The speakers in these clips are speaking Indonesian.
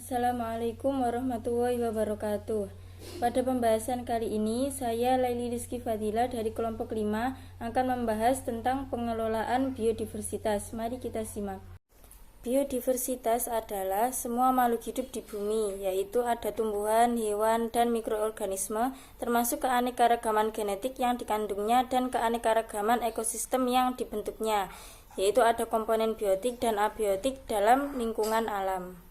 Assalamualaikum warahmatullahi wabarakatuh. Pada pembahasan kali ini, saya Laili Rizky Fadila dari kelompok 5 akan membahas tentang pengelolaan biodiversitas. Mari kita simak. Biodiversitas adalah semua makhluk hidup di bumi, yaitu ada tumbuhan, hewan, dan mikroorganisme, termasuk keanekaragaman genetik yang dikandungnya dan keanekaragaman ekosistem yang dibentuknya, yaitu ada komponen biotik dan abiotik dalam lingkungan alam.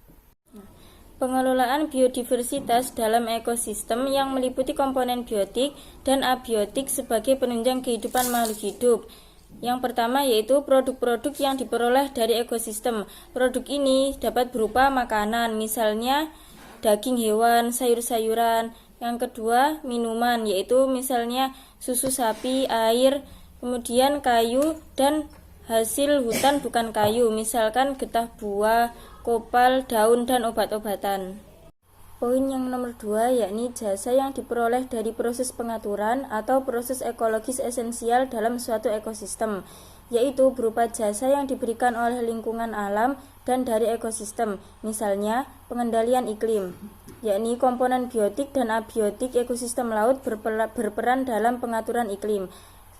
Pengelolaan biodiversitas dalam ekosistem yang meliputi komponen biotik dan abiotik sebagai penunjang kehidupan makhluk hidup. Yang pertama yaitu produk-produk yang diperoleh dari ekosistem. Produk ini dapat berupa makanan, misalnya daging hewan, sayur-sayuran. Yang kedua, minuman, yaitu misalnya susu sapi, air, kemudian kayu dan hasil hutan bukan kayu, misalkan getah buah, kopal, daun, dan obat-obatan. Poin yang nomor 2 yakni jasa yang diperoleh dari proses pengaturan atau proses ekologis esensial dalam suatu ekosistem, yaitu berupa jasa yang diberikan oleh lingkungan alam dan dari ekosistem, misalnya pengendalian iklim, yakni komponen biotik dan abiotik ekosistem laut berperan dalam pengaturan iklim.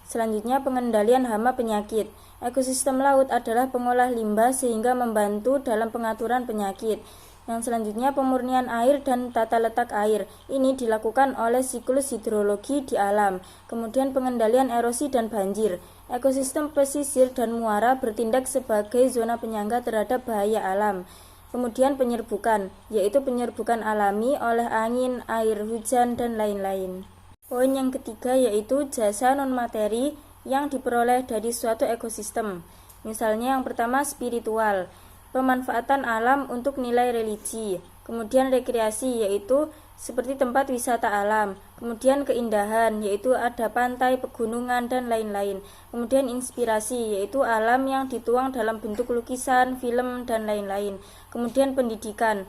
Selanjutnya, pengendalian hama penyakit. Ekosistem laut adalah pengolah limbah sehingga membantu dalam pengaturan penyakit. Yang selanjutnya, pemurnian air dan tata letak air. Ini dilakukan oleh siklus hidrologi di alam. Kemudian pengendalian erosi dan banjir. Ekosistem pesisir dan muara bertindak sebagai zona penyangga terhadap bahaya alam. Kemudian penyerbukan, yaitu penyerbukan alami oleh angin, air, hujan, dan lain-lain. Poin yang ketiga yaitu jasa non-materi yang diperoleh dari suatu ekosistem. Misalnya yang pertama spiritual, pemanfaatan alam untuk nilai religi. Kemudian rekreasi, yaitu seperti tempat wisata alam. Kemudian keindahan, yaitu ada pantai, pegunungan, dan lain-lain. Kemudian inspirasi, yaitu alam yang dituang dalam bentuk lukisan, film, dan lain-lain. Kemudian pendidikan,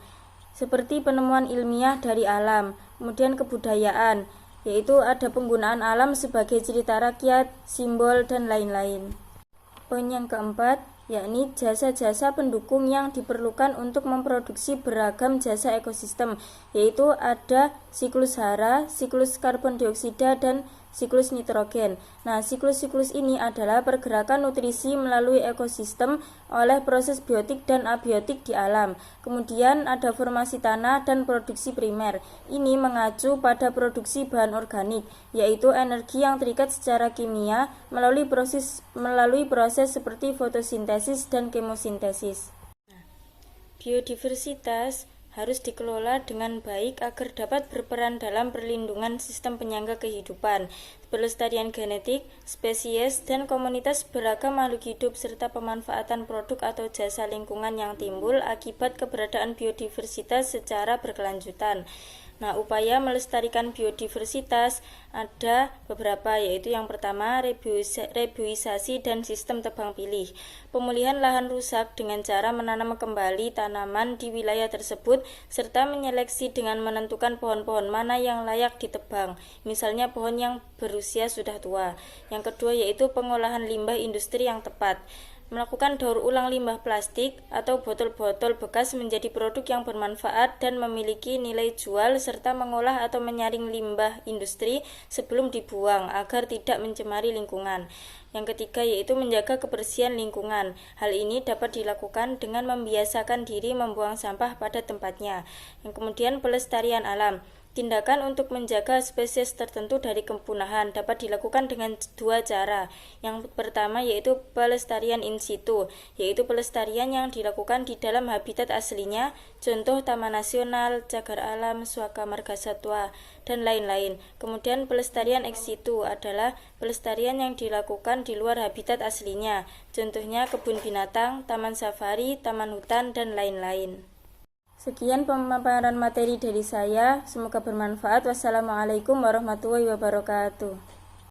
seperti penemuan ilmiah dari alam. Kemudian kebudayaan, yaitu ada penggunaan alam sebagai cerita rakyat, simbol, dan lain-lain. Poin yang keempat, yakni jasa-jasa pendukung yang diperlukan untuk memproduksi beragam jasa ekosistem, yaitu ada siklus hara, siklus karbon dioksida, dan siklus nitrogen. Nah, siklus-siklus ini adalah pergerakan nutrisi melalui ekosistem oleh proses biotik dan abiotik di alam. Kemudian ada formasi tanah dan produksi primer. Ini mengacu pada produksi bahan organik, yaitu energi yang terikat secara kimia melalui proses seperti fotosintesis dan kemosintesis. Biodiversitas harus dikelola dengan baik agar dapat berperan dalam perlindungan sistem penyangga kehidupan, pelestarian genetik, spesies, dan komunitas beragam makhluk hidup, serta pemanfaatan produk atau jasa lingkungan yang timbul akibat keberadaan biodiversitas secara berkelanjutan. Nah, upaya melestarikan biodiversitas ada beberapa, yaitu yang pertama rebuisasi dan sistem tebang pilih. Pemulihan lahan rusak dengan cara menanam kembali tanaman di wilayah tersebut serta menyeleksi dengan menentukan pohon-pohon mana yang layak ditebang, misalnya pohon yang berusia sudah tua. Yang kedua yaitu pengolahan limbah industri yang tepat. Melakukan daur ulang limbah plastik atau botol-botol bekas menjadi produk yang bermanfaat dan memiliki nilai jual, serta mengolah atau menyaring limbah industri sebelum dibuang agar tidak mencemari lingkungan. Yang ketiga yaitu menjaga kebersihan lingkungan. Hal ini dapat dilakukan dengan membiasakan diri membuang sampah pada tempatnya. Yang kemudian pelestarian alam. Tindakan untuk menjaga spesies tertentu dari kepunahan dapat dilakukan dengan dua cara. Yang pertama yaitu pelestarian in situ, yaitu pelestarian yang dilakukan di dalam habitat aslinya, contoh taman nasional, cagar alam, suaka margasatwa, dan lain-lain. Kemudian pelestarian ex situ adalah pelestarian yang dilakukan di luar habitat aslinya, contohnya kebun binatang, taman safari, taman hutan, dan lain-lain. Sekian pemaparan materi dari saya, semoga bermanfaat. Wassalamualaikum warahmatullahi wabarakatuh.